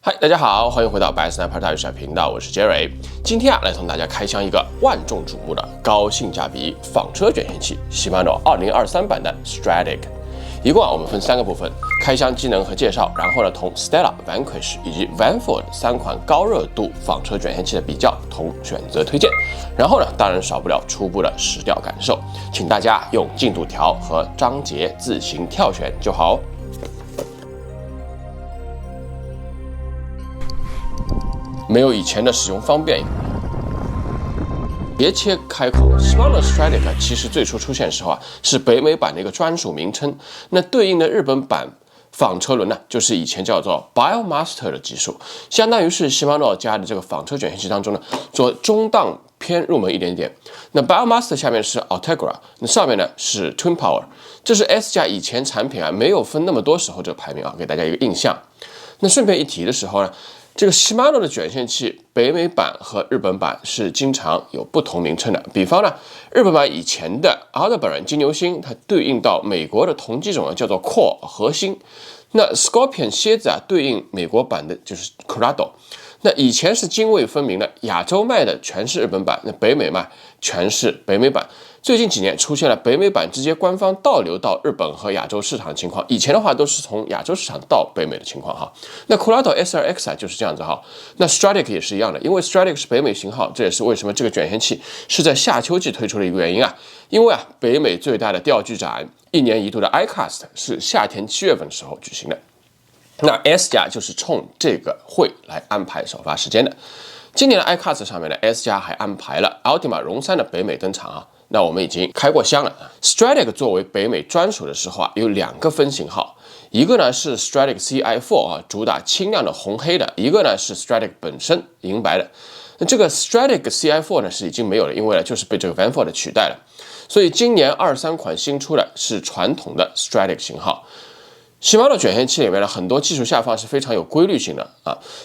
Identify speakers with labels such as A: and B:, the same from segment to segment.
A: 嗨，大家好，欢迎回到白 Sniper 大鱼小频道，我是 Jerry。今天来同大家开箱一个万众瞩目的高性价比纺车卷线器 Shimano 2023版的 Stratic。一共我们分3个部分：开箱机能和介绍，然后同 Stella、Vanquish 以及 Vanford 3款高热度纺车卷线器的比较，同选择推荐。然后当然少不了初步的实调感受，请大家用进度条和章节自行挑选就好。没有以前的使用方便，别切开口。Shimano Stratic 其实最初出现的时候是北美版的一个专属名称，那对应的日本版纺车轮就是以前叫做 Biomaster 的技术，相当于是 Shimano 家的这个纺车卷线器当中做中档偏入门一点点。那 Biomaster 下面是 Ultegra， 那上面是 Twin Power， 这是 S 家以前产品没有分那么多时候这个排名给大家一个印象。那顺便一提的时候这个 Shimano 的卷线器北美版和日本版是经常有不同名称的，比方日本版以前的 Aldebaran 金牛星，它对应到美国的同机种叫做 Core 核心，那 Scorpion 蝎子对应美国版的就是 Corrado。那以前是泾渭分明的，亚洲卖的全是日本版，那北美卖全是北美版。最近几年出现了北美版直接官方倒流到日本和亚洲市场的情况，以前的话都是从亚洲市场到北美的情况那 Corrado SRX 就是这样子那 Stratic 也是一样的，因为 Stratic 是北美型号，这也是为什么这个卷线器是在夏秋季推出的一个原因因为北美最大的钓具展1年1度的 ICAST 是夏天7月份的时候举行的。那 S 家就是冲这个会来安排首发时间的。今年的 iCast 上面S 家还安排了 Ultima 荣3的北美登场那我们已经开过箱了。Stratic 作为北美专属的时候有2个分型号，一个是 Stratic CI4 主打轻量的红黑的，一个是 Stratic 本身银白的。那这个 Stratic CI4 是已经没有了，因为就是被这个 Vanford 取代了。所以今年23款新出的是传统的 Stratic 型号。Shimano 卷线器里面很多技术下放是非常有规律性的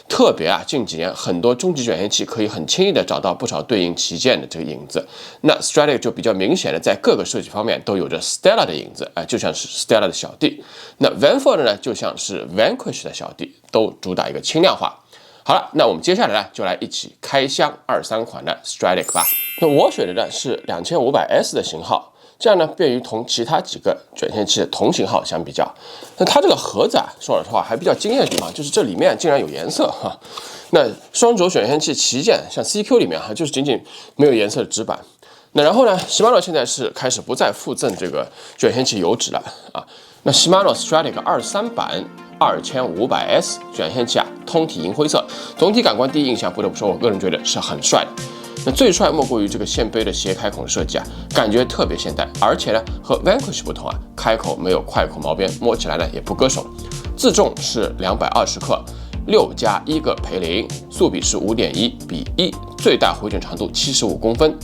A: 特别近几年很多中级卷线器可以很轻易的找到不少对应旗舰的这个影子，那 Stratic 就比较明显的在各个设计方面都有着 Stella 的影子就像是 Stella 的小弟，那 Vanford 就像是 Vanquish 的小弟，都主打一个轻量化。好了，那我们接下来就来一起开箱23款的 Stratic 吧。那我选的是2500S 的型号，这样便于同其他几个卷线器的同型号相比较。那它这个盒子说老实话还比较惊艳的地方就是这里面竟然有颜色那双轴卷线器旗舰像 CQ 里面就是仅仅没有颜色的纸板。那然后Shimano 现在是开始不再附赠这个卷线器油纸了那 Shimano Stratic 23版2500S 卷线器通体银灰色，总体感官第一印象不得不说，我个人觉得是很帅的。那最帅莫过于这个线杯的斜开孔设计感觉特别现代，而且和 Vanquish 不同开口没有快孔毛边，摸起来也不割手。自重是220克，6+1个培林，速比是5.1:1，最大回卷长度75公分，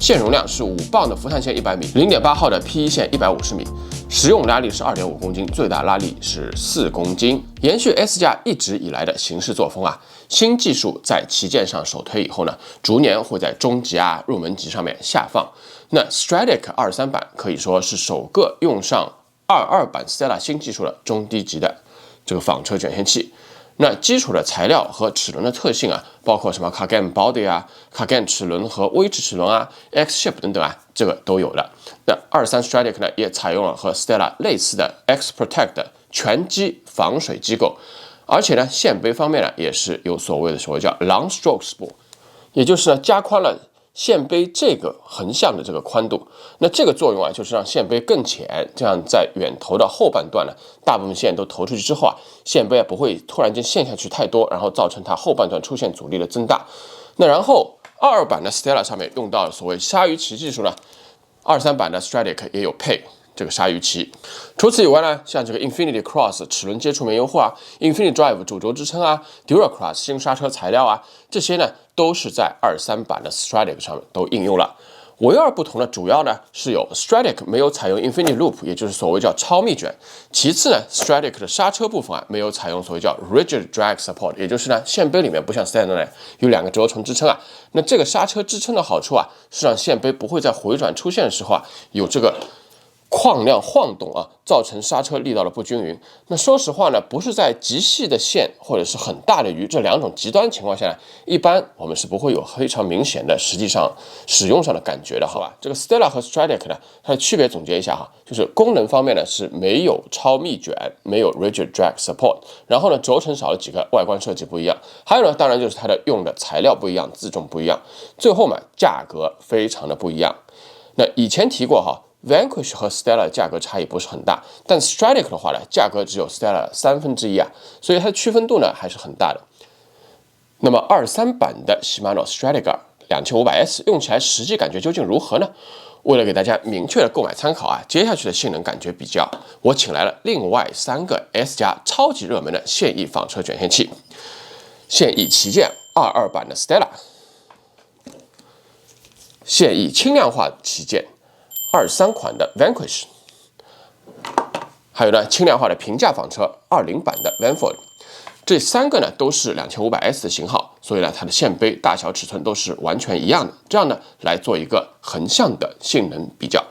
A: 线容量是5磅的氟碳线100米，0.8号的 P1 线150米，实用拉力是2.5公斤，最大拉力是4公斤。延续 S 家一直以来的行事作风新技术在旗舰上首推以后逐年会在中级入门级上面下放。那 Stratic 23版可以说是首个用上22版 Stella 新技术的中低级的这个纺车卷线器。那基础的材料和齿轮的特性包括什么 Kagan Body、Kagan 齿轮和微齿齿轮X-Ship 等等这个都有了。那23 Stratic 也采用了和 Stella 类似的 X-Protect 的全机防水机构，而且线杯方面也是有所谓叫 Long Stroke Spool， 也就是加宽了线杯这个横向的这个宽度。那这个作用就是让线杯更浅，这样在远投的后半段大部分线都投出去之后线杯不会突然间陷下去太多，然后造成它后半段出现阻力的增大。那然后22版的 Stella 上面用到所谓鲨鱼鳍技术23版的 Stratic 也有配这个鲨鱼鳍。除此以外像这个 Infinity Cross 齿轮接触棉油护Infinity Drive 主轴支撑Duracross 新刹车材料这些都是在23版的 Stratic 上面都应用了。唯二不同的主要是有 Stratic 没有采用 Infinity Loop， 也就是所谓叫超密卷。其次Stratic 的刹车部分没有采用所谓叫 Rigid Drag Support， 也就是线杯里面不像 Stella 有2个轴承支撑那这个刹车支撑的好处是让线杯不会在回转出现的时候有这个矿量晃动啊，造成刹车力道的不均匀。那说实话呢，不是在极细的线或者是很大的鱼这两种极端情况下呢，一般我们是不会有非常明显的实际上使用上的感觉的，好吧？这个 Stella 和 Stradic 呢，它的区别总结一下哈，就是功能方面呢是没有超密卷，没有 Rigid Drag Support， 然后呢轴承少了几个，外观设计不一样，还有呢当然就是它的用的材料不一样，自重不一样，最后嘛价格非常的不一样。那以前提过哈。Vanquish 和 Stella 价格差异不是很大，但 Stradic 的话呢，价格只有 Stella 1/3啊，所以它的区分度呢还是很大的。那么23版的 Shimano Stradic 2500S 用起来实际感觉究竟如何呢？为了给大家明确的购买参考啊，接下去的性能感觉比较，我请来了另外3个 S 加超级热门的现役纺车卷线器，现役旗舰22版的 Stella， 现役轻量化旗舰23款的 Vanquish， 还有呢轻量化的平价纺车20版的 Vanford， 这3个呢都是 2500S 的型号，所以呢它的线杯大小尺寸都是完全一样的，这样呢来做一个横向的性能比较。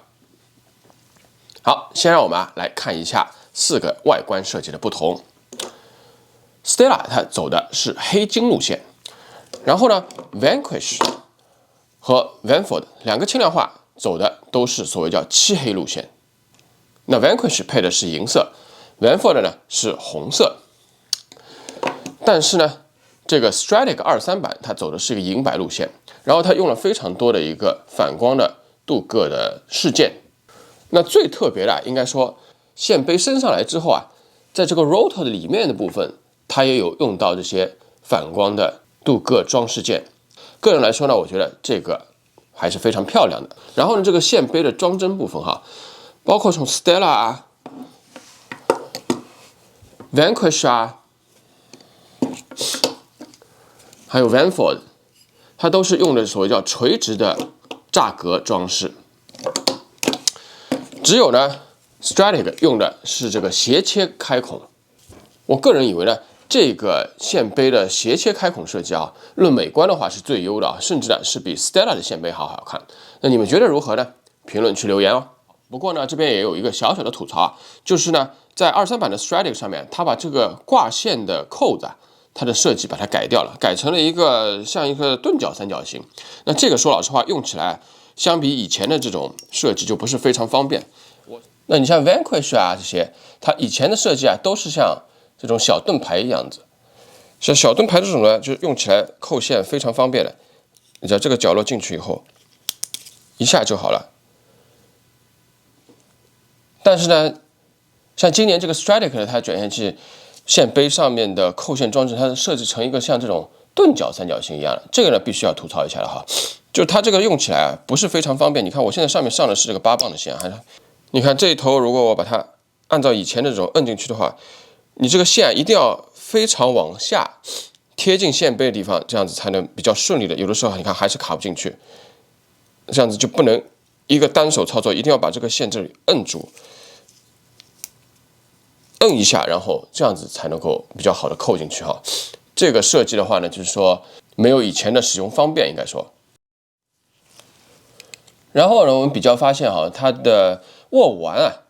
A: 好，先让我们来看一下4个外观设计的不同。Stella 它走的是黑金路线，然后呢 Vanquish 和 Vanford 2个轻量化走的都是所谓叫漆黑路线，那 Vanquish 配的是银色 ，Vanford 呢是红色。但是呢，这个 Stradic 23版它走的是一个银白路线，然后它用了非常多的一个反光的镀铬的饰件。那最特别的应该说，线杯升上来之后啊，在这个 rotor 的里面的部分，它也有用到这些反光的镀铬装饰件。个人来说呢，我觉得这个还是非常漂亮的。然后呢，这个线杯的装帧部分哈，包括从 Stella 啊、Vanquish 啊，还有 Vanford， 它都是用的所谓叫垂直的栅格装饰。只有呢 Stradic 用的是这个斜切开孔。我个人以为呢，这个线杯的斜切开孔设计啊，论美观的话是最优的啊，甚至呢是比 Stella 的线杯好看。那你们觉得如何呢？评论区留言哦。不过呢，这边也有一个小小的吐槽啊，就是呢，在23版的 Stradic 上面，它把这个挂线的扣子啊，它的设计把它改掉了，改成了一个像一个钝角三角形。那这个说老实话，用起来相比以前的这种设计就不是非常方便。那你像 Vanquish 啊这些，它以前的设计啊都是像这种小盾牌一样子。像小盾牌这种呢，就用起来扣线非常方便的。你知道这个角落进去以后，一下就好了。但是呢，像今年这个 Stradic 的它卷线器线杯上面的扣线装置，它设计成一个像这种钝角三角形一样的，这个呢必须要吐槽一下了哈。就它这个用起来啊不是非常方便。你看我现在上面上的是这个8磅的线，还是你看这一头，如果我把它按照以前的这种摁进去的话，你这个线一定要非常往下贴近线杯的地方，这样子才能比较顺利的。有的时候你看还是卡不进去，这样子就不能一个单手操作，一定要把这个线这里摁住，摁一下，然后这样子才能够比较好的扣进去哈。这个设计的话呢，就是说没有以前的使用方便，应该说。然后呢，我们比较发现哈，它的握腕啊，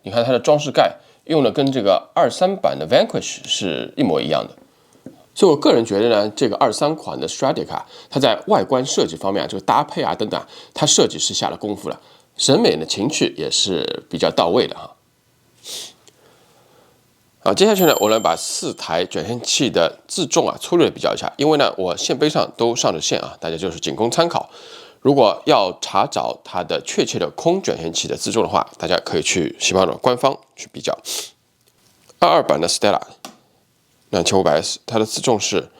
A: 你看它的装饰盖用的跟这个23版的 Vanquish 是一模一样的。所以我个人觉得呢，这个23款的 Stradic 啊，它在外观设计方面啊，这个搭配啊等等，它设计是下了功夫了，审美的情趣也是比较到位的哈。好，接下去呢，我来把4台卷线器的自重啊粗略的比较一下，因为呢我线杯上都上着线啊，大家就是仅供参考。如果要查找它的确切的空卷线器的自重的话，大家可以去Shimano官方去比较。22版的 Stella 2500S， 它的自重是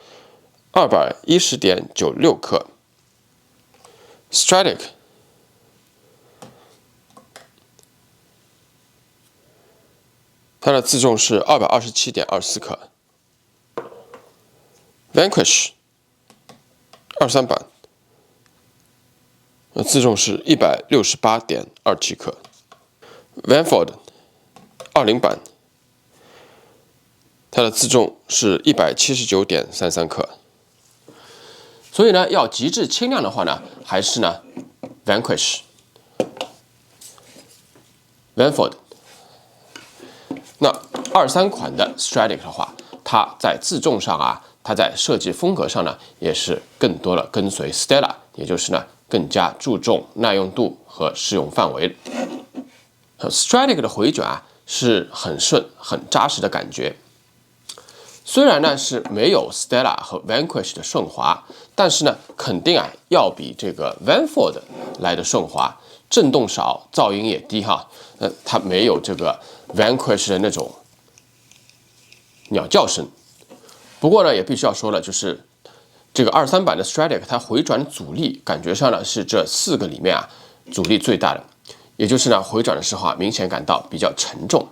A: 210.96克。Stradic 它的自重是227.24克。Vanquish 23版。自重是168.27克。Vanford 20版，它的自重是179.33克。所以呢，要极致轻量的话呢，还是呢 Vanquish。Vanford。那23款的 Stradic 的话，它在自重上啊，它在设计风格上呢，也是更多的跟随 Stella， 也就是呢更加注重耐用度和适用范围。Stradic 的回卷啊是很顺、很扎实的感觉。虽然呢是没有 Stella 和 Vanquish 的顺滑，但是呢肯定啊要比这个 Vanford 来的顺滑，震动少，噪音也低哈。它没有这个 Vanquish 的那种鸟叫声。不过呢也必须要说了，就是这个23版的 Stradic 它回转阻力感觉上呢是这4个里面啊阻力最大的，也就是呢回转的时候啊明显感到比较沉重。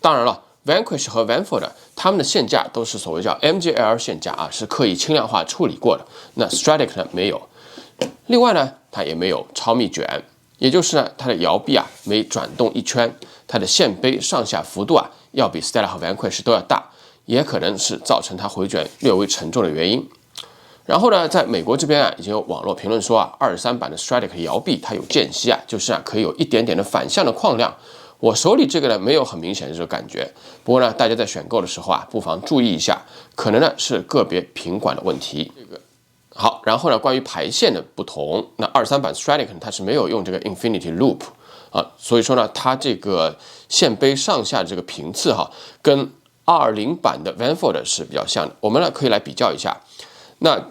A: 当然了。Vanquish 和 Vanford 它们的线架都是所谓叫 MJL 线架啊，是刻意轻量化处理过的。那 Stradic 呢没有，另外呢它也没有超密卷，也就是呢它的摇臂啊每转动1圈，它的线杯上下幅度啊要比 Stella 和 Vanquish 都要大，也可能是造成它回卷略微沉重的原因。然后呢，在美国这边啊，已经有网络评论说啊，23版的 Stradic 摇臂它有间隙啊，就是啊可以有一点点的反向的框量。我手里这个呢没有很明显的这个感觉，不过呢，大家在选购的时候啊，不妨注意一下，可能呢是个别品管的问题。好，然后呢，关于排线的不同，那23版 Stradic 它是没有用这个 Infinity Loop 啊，所以说呢，它这个线杯上下这个频次哈，跟220版的 Vanford 是比较像的。我们呢可以来比较一下。那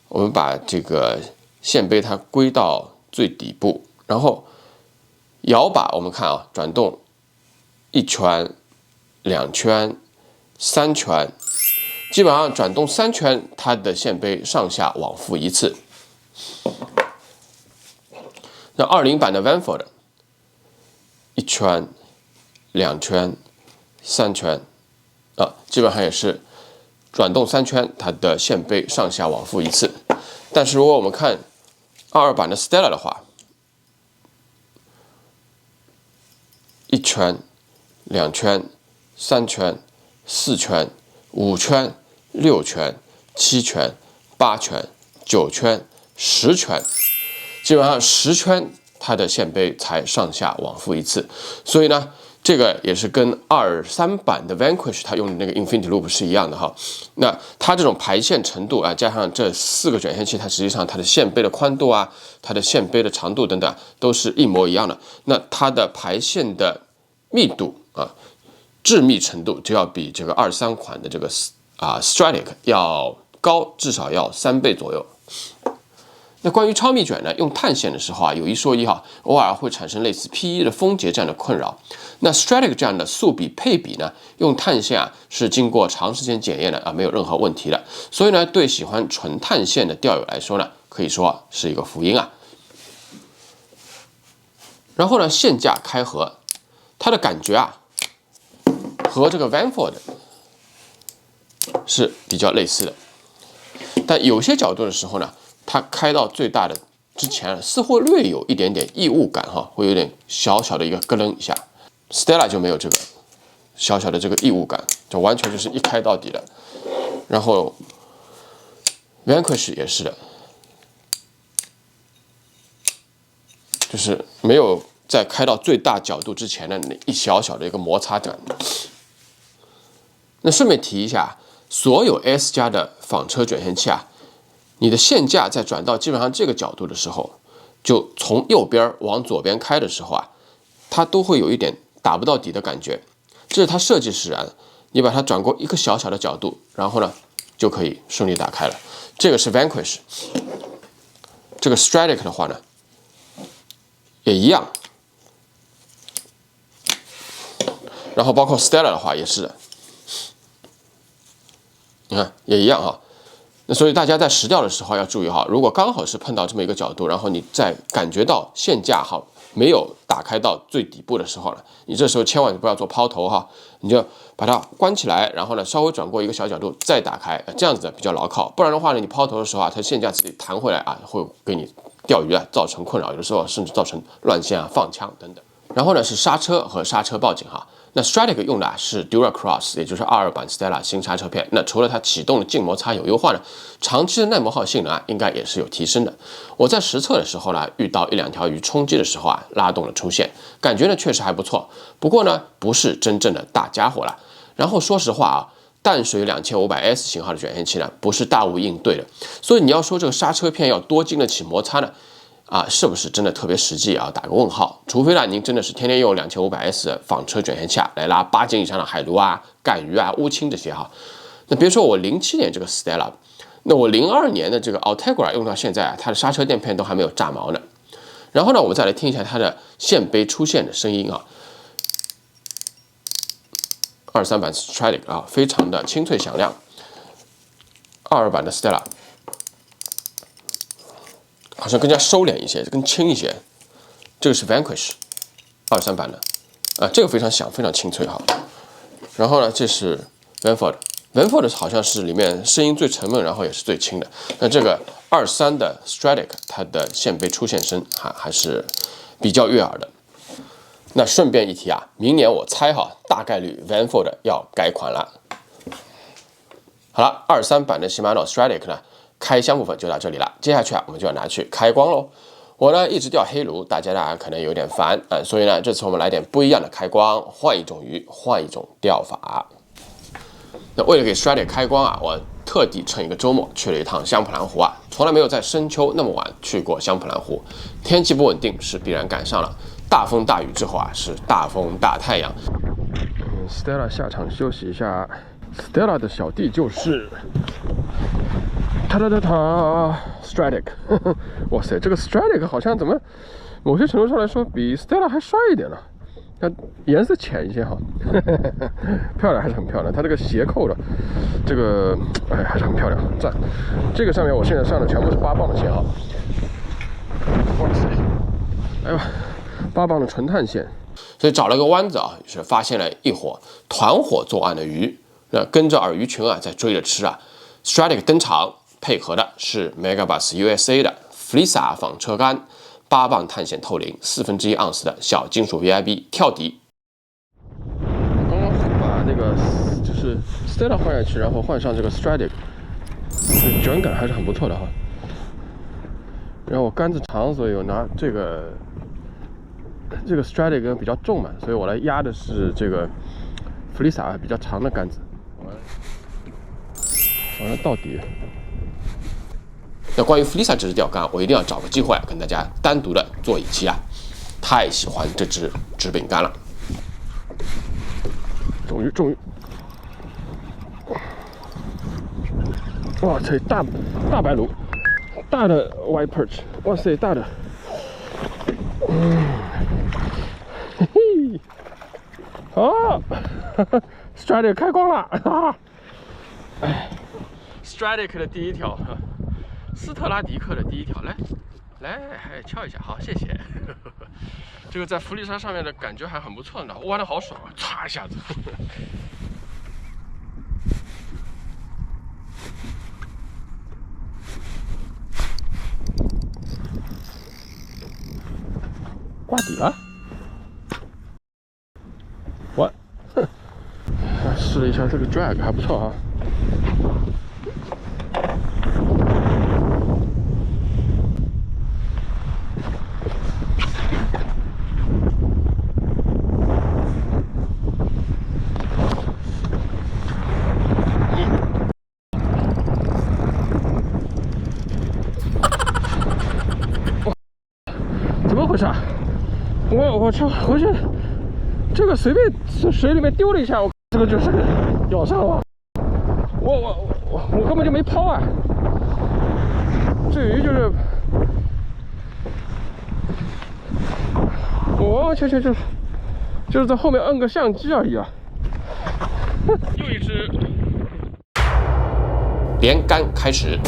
A: 我们把这个线杯它归到最底部，然后摇把我们看啊，转动1圈、2圈、3圈，基本上转动3圈，它的线杯上下往复1次。那20版的 Vanford 1圈、2圈、3圈啊，基本上也是转动3圈，它的线杯上下往复1次。但是如果我们看22版的 Stella 的话，1圈、2圈、3圈、4圈、5圈、6圈、7圈、8圈、9圈、10圈，基本上10圈它的线杯才上下往复1次。所以呢，这个也是跟23版的 Vanquish 它用的那个 Infinity Loop 是一样的哈。那它这种排线程度啊，加上这4个卷线器，它实际上它的线杯的宽度啊，它的线杯的长度等等都是一模一样的。那它的排线的密度啊，致密程度就要比这个23款的这个Stradic 要高，至少要3倍左右。那关于超密卷呢，用碳线的时候啊，有一说一哈，偶尔会产生类似 P1 的封结这样的困扰。那 Stradic 这样的速比配比呢，用碳线啊是经过长时间检验的啊，没有任何问题的。所以呢，对喜欢纯碳线的钓友来说呢，可以说是一个福音啊。然后呢，线架开合，它的感觉啊，和这个 Vanford 是比较类似的，但有些角度的时候呢，它开到最大的之前，似乎略有一点点异物感哈，会有点小小的一个咯楞一下。Stella 就没有这个小小的这个异物感，就完全就是一开到底的。然后 Vanquish 也是的，就是没有在开到最大角度之前的那一小小的一个摩擦感。那顺便提一下，所有 S 加的纺车卷线器啊，你的线架在转到基本上这个角度的时候，就从右边往左边开的时候啊，它都会有一点打不到底的感觉，这是它设计使然。你把它转过一个小小的角度，然后呢，就可以顺利打开了。这个是 Vanquish， 这个 Stradic 的话呢，也一样。然后包括 Stella 的话也是的，你看也一样哈。那所以大家在实钓的时候要注意哈，如果刚好是碰到这么一个角度，然后你在感觉到线架哈没有打开到最底部的时候呢，你这时候千万不要做抛投哈，你就把它关起来，然后呢稍微转过一个小角度再打开，这样子比较牢靠。不然的话呢，你抛投的时候啊，它线架自己弹回来啊，会给你钓鱼啊造成困扰，有的时候甚至造成乱线啊、放枪等等。然后呢是刹车和刹车报警哈。那 Stratic 用的是 Duracross， 也就是22版 Stella 新刹车片。那除了它启动的静摩擦有优化呢，长期的耐磨耗性能应该也是有提升的。我在实测的时候呢，遇到1-2条鱼冲击的时候拉动了出现，感觉呢确实还不错。不过呢，不是真正的大家伙了。然后说实话淡水2500S 型号的卷线器呢，不是大物应对的。所以你要说这个刹车片要多经得起摩擦呢？是不是真的特别实际打个问号？除非呢，您真的是天天用2500S 纺车卷线器来拉8斤以上的海鲈干鱼乌青这些那别说我07年这个 Stella， 那我02年的这个 Ultegra 用到现在它的刹车垫片都还没有炸毛呢。然后呢，我们再来听一下它的线杯出现的声音23版 Stratic 非常的清脆响亮。22版的 Stella。好像更加收敛一些，更轻一些。这个是 Vanquish 23版的，这个非常响，非常清脆然后呢，这是 Vanford 好像是里面声音最沉闷，然后也是最轻的。那这个23的 Stratic 它的线杯出现声还是比较悦耳的。那顺便一提明年我猜大概率 Vanford 要改款了。好了，23版的 Shimano Stratic 呢？开箱部分就到这里了，接下去我们就要拿去开光喽。我呢一直钓黑鲈，大家可能有点烦所以呢这次我们来点不一样的开光，换一种鱼，换一种钓法。那为了给 Stratic 开光我特地趁一个周末去了一趟香普兰湖从来没有在深秋那么晚去过香普兰湖。天气不稳定是必然赶上了，大风大雨之后是大风大太阳。Stella 下场休息一下。Stella 的小弟就是Stratic 哇塞，这个 Stratic 好像怎么某些程度上来说比 Stella 还帅一点呢？它颜色浅一些漂亮，还是很漂亮。它这个斜扣的这个还是很漂亮，赞。这个上面我现在上的全部是8磅的线哇塞，哎呦，8磅的纯碳线。所以找了个弯子是发现了一伙团伙作案的鱼。跟着饵鱼群在追着吃Stratic 登场，配合的是 Megabass USA 的 Flisa 纺车杆，8磅碳线透磷，1/4盎司的小金属 VIB 跳底。刚刚把那个就是 Stella 换下去，然后换上这个 Stratic， 卷感还是很不错的然后我杆子长，所以我拿这个 Stratic 比较重嘛，所以我来压的是这个 Flisa 比较长的杆子。反正到底，那关于 Flisa 这支钓竿，我一定要找个机会跟大家单独的做一期太喜欢这支纸饼竿了。终于，哇塞，大白鲈，大的 white perch， 哇塞，大的，嘿嘿，好，Stratic 开光了Stratic 的第一条，斯特拉迪克的第一条，来敲一下，好，谢谢。这个在弗利沙上面的感觉还很不错呢，玩的好爽唰一下子。挂底了，我，试了一下这个 drag 还不错怎么回事我操！回去这个随便水里面丢了一下，这个就是咬上了。我根本就没抛这鱼就是就是在后面摁个相机而已又一只连杆开始。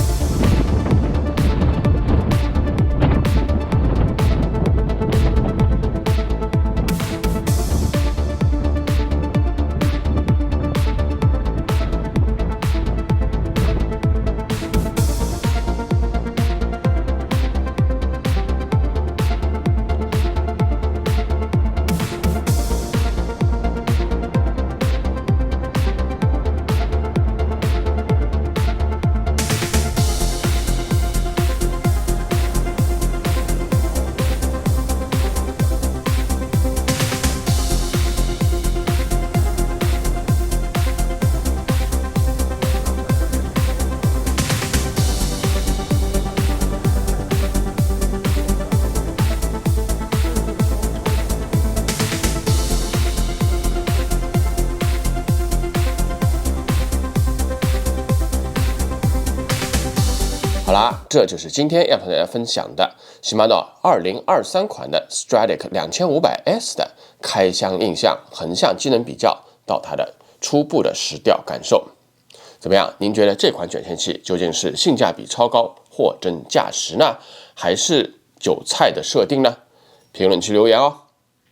A: 好啦，这就是今天要和大家分享的Shimano 2023款的 Stradic 2500S 的开箱印象、横向机能比较到它的初步的实调感受。怎么样？您觉得这款卷线器究竟是性价比超高、货真价实呢，还是韭菜的设定呢？评论区留言哦。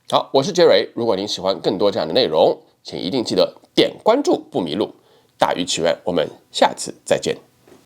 A: 好，我是杰蕊。如果您喜欢更多这样的内容，请一定记得点关注不迷路。大鱼起源，我们下次再见。